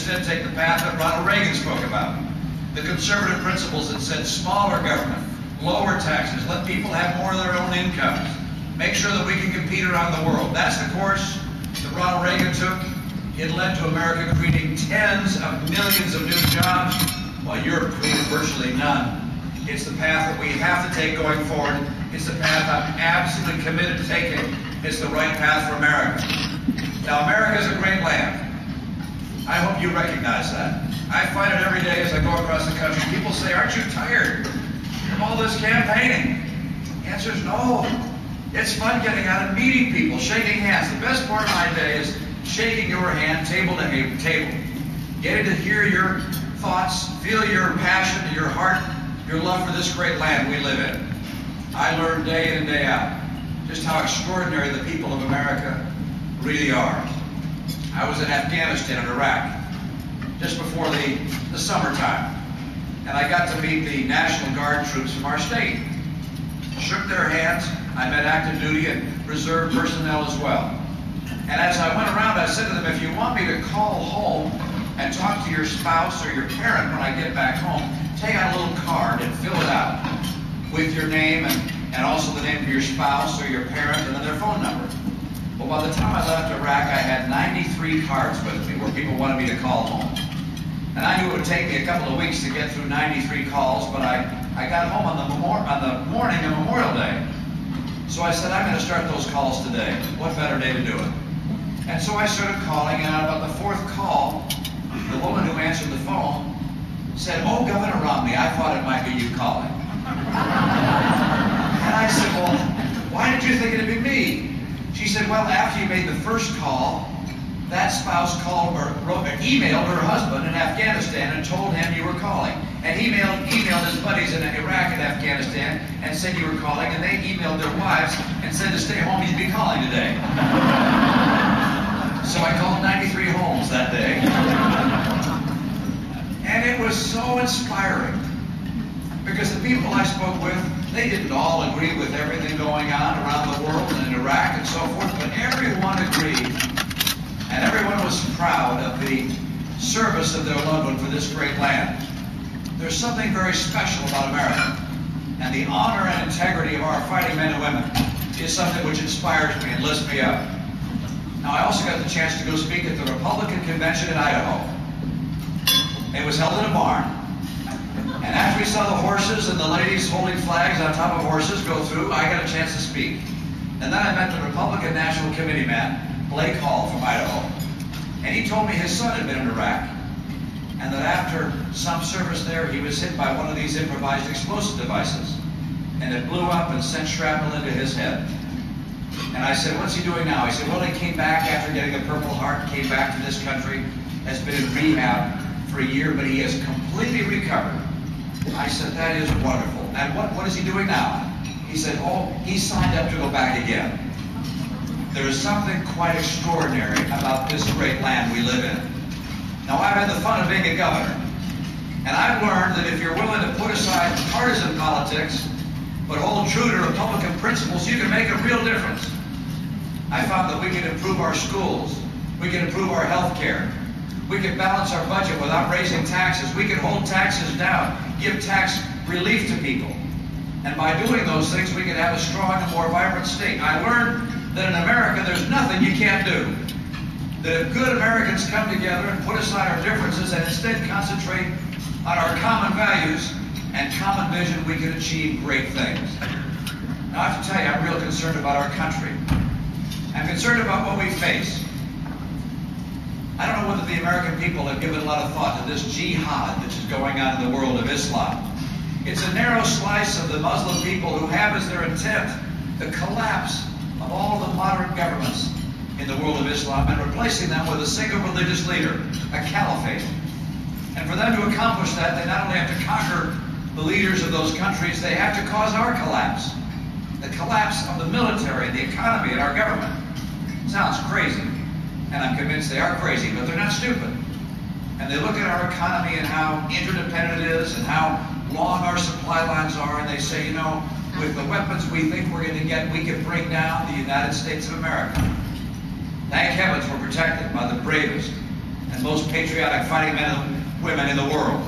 instead take the path that Ronald Reagan spoke about. The conservative principles that said smaller government, lower taxes, let people have more of their own incomes, make sure that we can compete around the world. That's the course that Ronald Reagan took. It led to America creating tens of millions of new jobs, while Europe created virtually none. It's the path that we have to take going forward. It's the path I'm absolutely committed to taking. It's the right path for America. Now, America is a great land. I hope you recognize that. I find it every day as I go across the country. People say, aren't you tired of all this campaigning? The answer is no. It's fun getting out and meeting people, shaking hands. The best part of my day is shaking your hand, table to table. Getting to hear your thoughts, feel your passion, your heart, your love for this great land we live in. I learn day in and day out just how extraordinary the people of America really are. I was in Afghanistan and Iraq just before the summertime, and I got to meet the National Guard troops from our state. Shook their hands. I met active duty and reserve personnel as well. And as I went around, I said to them, if you want me to call home and talk to your spouse or your parent when I get back home, take out a little card and fill it out with your name and also the name of your spouse or your parent and then their phone number. Well, by the time I left Iraq, I had 93 cards with me where people wanted me to call home. And I knew it would take me a couple of weeks to get through 93 calls, but I got home on the morning of Memorial Day. So I said, I'm going to start those calls today. What better day to do it? And so I started calling, and on about the fourth call, the woman who answered the phone said, oh, Governor Romney, I thought it might be you calling. And I said, well, why did you think it'd be me? She said, well, after you made the first call, that spouse called or emailed her husband in Afghanistan and told him you were calling. And he emailed his buddies in Iraq and Afghanistan and said you were calling, and they emailed their wives and said to stay home, you'd be calling today. So I called 93 homes that day. And it was so inspiring because the people I spoke with, they didn't all agree with everything going on around the world and in Iraq and so forth, but everyone agreed and everyone was proud of the service of their loved one for this great land. There's something very special about America, and the honor and integrity of our fighting men and women is something which inspires me and lifts me up. Now, I also got the chance to go speak at the Republican convention in Idaho. It was held in a barn. And after we saw the horses and the ladies holding flags on top of horses go through, I got a chance to speak. And then I met the Republican National Committee man, Blake Hall from Idaho. And he told me his son had been in Iraq. And that after some service there, he was hit by one of these improvised explosive devices. And it blew up and sent shrapnel into his head. And I said, what's he doing now? He said, well, he came back after getting a Purple Heart, came back to this country, has been in rehab for a year, but he has completely recovered. I said, that is wonderful. And what is he doing now? He said, oh, he signed up to go back again. There is something quite extraordinary about this great land we live in. Now, I've had the fun of being a governor, and I've learned that if you're willing to put aside partisan politics, but hold true to Republican principles, you can make a real difference. I found that we can improve our schools, we can improve our health care, we can balance our budget without raising taxes, we can hold taxes down, give tax relief to people. And by doing those things, we can have a strong and more vibrant state. I learned that in America, there's nothing you can't do. That if good Americans come together and put aside our differences and instead concentrate on our common values and common vision, we can achieve great things. Now, I have to tell you, I'm real concerned about our country. I'm concerned about what we face. I don't know whether the American people have given a lot of thought to this jihad that is going on in the world of Islam. It's a narrow slice of the Muslim people who have as their intent the collapse of all the moderate governments in the world of Islam and replacing them with a single religious leader, a caliphate. And for them to accomplish that, they not only have to conquer the leaders of those countries, they have to cause our collapse. The collapse of the military, the economy, and our government. Sounds crazy, and I'm convinced they are crazy, but they're not stupid. And they look at our economy and how interdependent it is and how long our supply lines are, and they say, you know, with the weapons we think we're going to get, we can bring down the United States of America. Thank heavens we're protected by the bravest and most patriotic fighting men and women in the world.